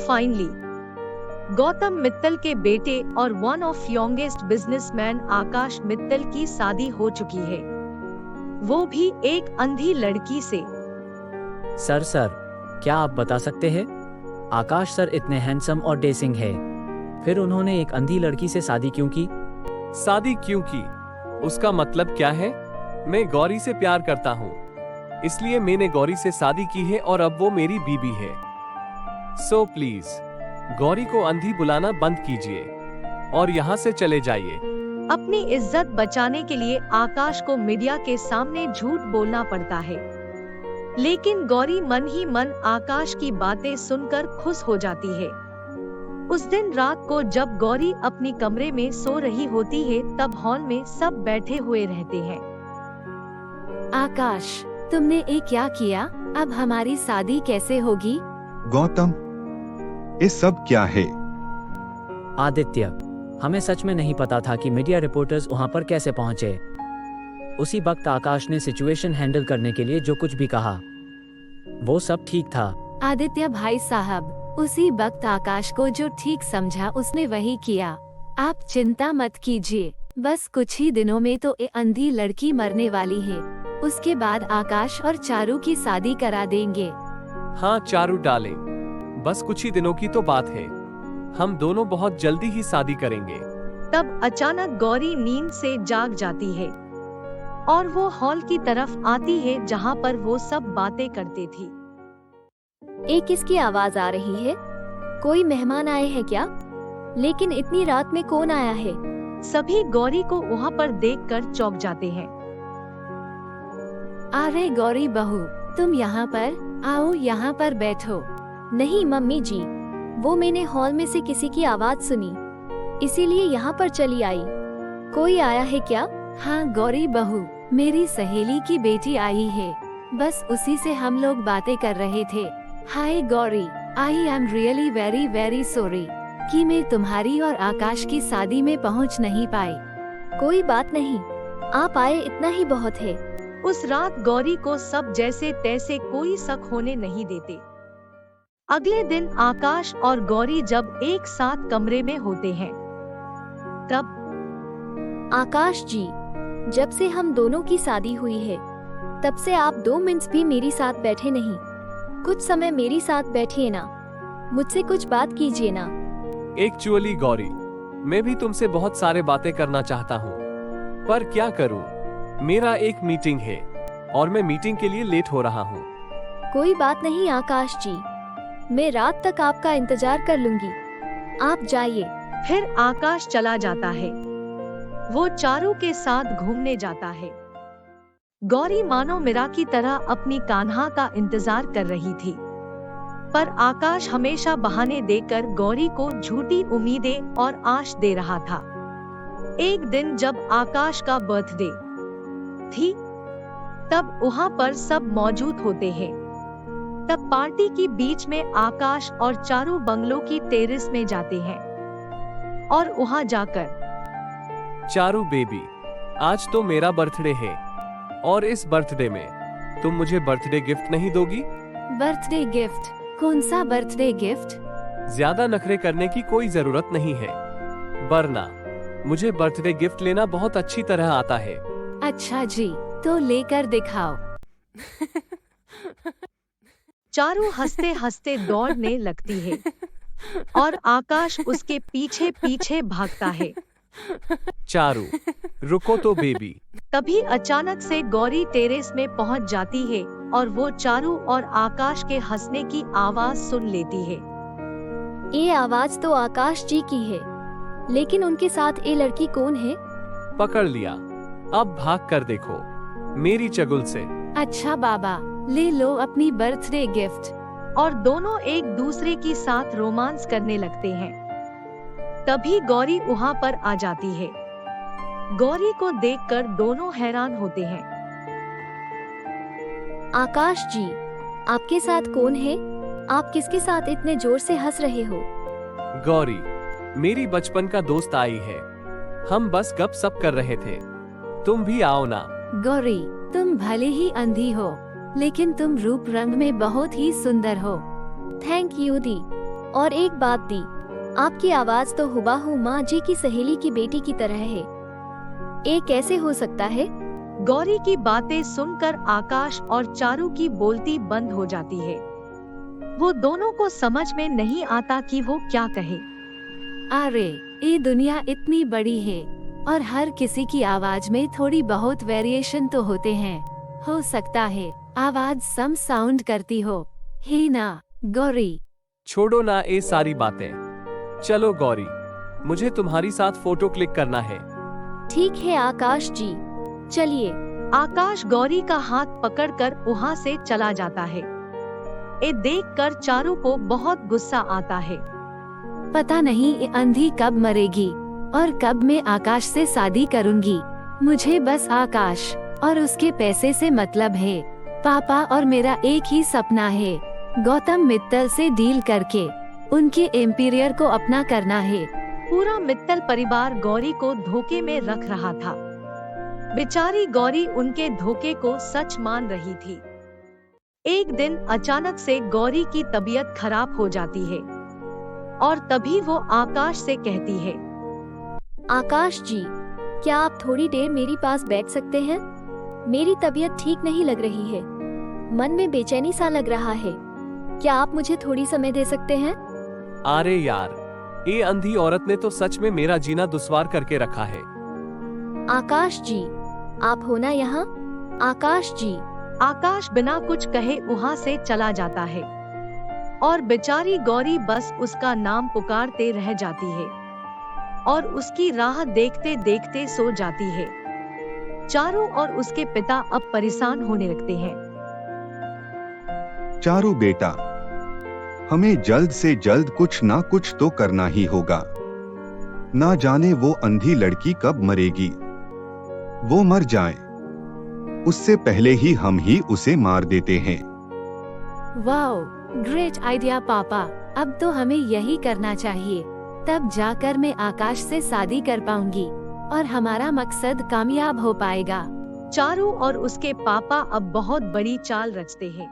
Finally Gautam Mittal के बेटे और वन ऑफ यंगेस्ट बिजनेसमैन आकाश मित्तल की शादी हो चुकी है, वो भी एक अंधी लड़की से। सर क्या आप बता सकते हैं? आकाश सर इतने हैंडसम और डेसिंग है, फिर उन्होंने एक अंधी लड़की से शादी क्यों की? शादी क्यों की? उसका मतलब क्या है? मैं गौरी से प्यार करता हूँ, इसलिए मैंने गौरी से शादी की है और अब वो मेरी बीबी है। सो प्लीज गौरी को अंधी बुलाना बंद कीजिए और यहाँ से चले जाइए। अपनी इज्जत बचाने के लिए आकाश को मीडिया के सामने झूठ बोलना पड़ता है, लेकिन गौरी मन ही मन आकाश की बातें सुनकर खुश हो जाती है। उस दिन रात को जब गौरी अपनी कमरे में सो रही होती है, तब हॉल में सब बैठे हुए रहते हैं। आकाश, तुमने ये क्या किया? अब हमारी शादी कैसे होगी? गौतम, ये सब क्या है? आदित्य, हमें सच में नहीं पता था कि मीडिया रिपोर्टर्स वहां पर कैसे पहुंचे। उसी वक्त आकाश ने सिचुएशन हैंडल करने के लिए जो कुछ भी कहा, वो सब ठीक था। आदित्य भाई साहब, उसी वक्त आकाश को जो ठीक समझा उसने वही किया। आप चिंता मत कीजिए, बस कुछ ही दिनों में तो ये अंधी लड़की मरने वाली है। उसके बाद आकाश और चारू की शादी करा देंगे। हाँ चारू डाले, बस कुछ ही दिनों की तो बात है, हम दोनों बहुत जल्दी ही शादी करेंगे। तब अचानक गौरी नींद से जाग जाती है और वो हॉल की तरफ आती है जहाँ पर वो सब बातें करते थी। एक किसकी आवाज आ रही है? कोई मेहमान आए हैं क्या? लेकिन इतनी रात में कौन आया है? सभी गौरी को वहाँ पर देखकर चौंक जाते हैं। अरे गौरी बहू, तुम यहाँ पर आओ, यहाँ पर बैठो। नहीं मम्मी जी, वो मैंने हॉल में से किसी की आवाज सुनी, इसीलिए यहाँ पर चली आई। कोई आया है क्या? हाँ गौरी बहू, मेरी सहेली की बेटी आई है, बस उसी से हम लोग बातें कर रहे थे। Hi Gauri, I am really very very sorry कि मैं तुम्हारी और आकाश की शादी में पहुँच नहीं पाई। कोई बात नहीं, आप आए इतना ही बहुत है। उस रात गौरी को सब जैसे तैसे कोई शक होने नहीं देते। अगले दिन आकाश और गौरी जब एक साथ कमरे में होते हैं, तब आकाश जी, जब से हम दोनों की शादी हुई है, तब से आप 2 मिनट भी मेरे साथ बैठे नहीं। कुछ समय मेरे साथ बैठिए ना, मुझसे कुछ बात कीजिए ना। एक्चुअली गौरी, मैं भी तुमसे बहुत सारे बातें करना चाहता हूँ, पर क्या करूँ, मेरा एक मीटिंग है और मैं मीटिंग के लिए लेट हो रहा हूँ। कोई बात नहीं आकाश जी, मैं रात तक आपका इंतजार कर लूंगी, आप जाइए। फिर आकाश चला जाता है। वो चारू के साथ घूमने जाता है। गौरी मानो मीरा की तरह अपनी कान्हा का इंतजार कर रही थी, पर आकाश हमेशा बहाने देकर गौरी को झूठी उम्मीदें और आश दे रहा था। एक दिन जब आकाश का बर्थडे थी, तब वहाँ पर सब मौजूद होते हैं। तब पार्टी के बीच में आकाश और चारू बंगलों की टेरेस में जाते हैं और वहाँ जाकर, चारू बेबी, आज तो मेरा बर्थडे है और इस बर्थडे में तुम मुझे बर्थडे गिफ्ट नहीं दोगी? Birthday gift? कौन सा बर्थडे गिफ्ट? ज्यादा नखरे करने की कोई जरूरत नहीं है, वरना मुझे बर्थडे गिफ्ट लेना बहुत अच्छी तरह आता है। अच्छा जी, तो लेकर दिखाओ। चारू हंसते हंसते दौड़ने लगती है और आकाश उसके पीछे पीछे भागता है। चारू, रुको तो बेबी। तभी अचानक से गौरी टेरेस में पहुंच जाती है और वो चारू और आकाश के हंसने की आवाज सुन लेती है। ये आवाज तो आकाश जी की है, लेकिन उनके साथ ये लड़की कौन है? पकड़ लिया, अब भाग कर देखो मेरी चगुल से। अच्छा बाबा, ले लो अपनी बर्थडे गिफ्ट। और दोनों एक दूसरे के साथ रोमांस करने लगते हैं। तभी गौरी वहाँ पर आ जाती है। गौरी को देखकर दोनों हैरान होते हैं। आकाश जी, आपके साथ कौन है? आप किसके साथ इतने जोर से हंस रहे हो? गौरी, मेरी बचपन का दोस्त आई है, हम बस गपशप कर रहे थे, तुम भी आओ ना। गौरी, तुम भले ही अंधी हो, लेकिन तुम रूप रंग में बहुत ही सुंदर हो। थैंक यू दी। और एक बात दी, आपकी आवाज तो हुबहू माँ जी की सहेली की बेटी की तरह है। ये कैसे हो सकता है? गौरी की बातें सुनकर आकाश और चारू की बोलती बंद हो जाती है। वो दोनों को समझ में नहीं आता कि वो क्या कहे। अरे, ये दुनिया इतनी बड़ी है और हर किसी की आवाज में थोड़ी बहुत वेरिएशन तो होते हैं। हो सकता है आवाज सम साउंड करती हो, ही ना गौरी? छोड़ो ना ये सारी बातें। चलो गौरी, मुझे तुम्हारी साथ फोटो क्लिक करना है। ठीक है आकाश जी, चलिए। आकाश गौरी का हाथ पकड़कर वहाँ से चला जाता है। ये देखकर चारू को बहुत गुस्सा आता है। पता नहीं ये अंधी कब मरेगी और कब मैं आकाश से शादी करूंगी। मुझे बस आकाश और उसके पैसे से मतलब है। पापा और मेरा एक ही सपना है, गौतम मित्तल से डील करके उनके एम्पिरियर को अपना करना है। पूरा मित्तल परिवार गौरी को धोखे में रख रहा था। बेचारी गौरी उनके धोखे को सच मान रही थी। एक दिन अचानक से गौरी की तबीयत खराब हो जाती है और तभी वो आकाश से कहती है, आकाश जी, क्या आप थोड़ी देर मेरे पास बैठ सकते हैं? मेरी तबीयत ठीक नहीं लग रही है, मन में बेचैनी सा लग रहा है। क्या आप मुझे थोड़ी समय दे सकते हैं? अरे यार, ये अंधी औरत ने तो सच में मेरा जीना दुश्वार करके रखा है। आकाश जी, आप हो ना यहाँ? आकाश जी। आकाश बिना कुछ कहे वहाँ से चला जाता है और बेचारी गौरी बस उसका नाम पुकारते रह जाती है और उसकी राह देखते देखते सो जाती है। चारू और उसके पिता अब परेशान होने लगते हैं। चारू बेटा, हमें जल्द से जल्द कुछ ना कुछ तो करना ही होगा। ना जाने वो अंधी लड़की कब मरेगी। वो मर जाए उससे पहले ही हम ही उसे मार देते हैं। वाओ, ग्रेट आइडिया पापा। अब तो हमें यही करना चाहिए, तब जाकर मैं आकाश से शादी कर पाऊंगी और हमारा मकसद कामयाब हो पाएगा। चारू और उसके पापा अब बहुत बड़ी चाल रचते हैं।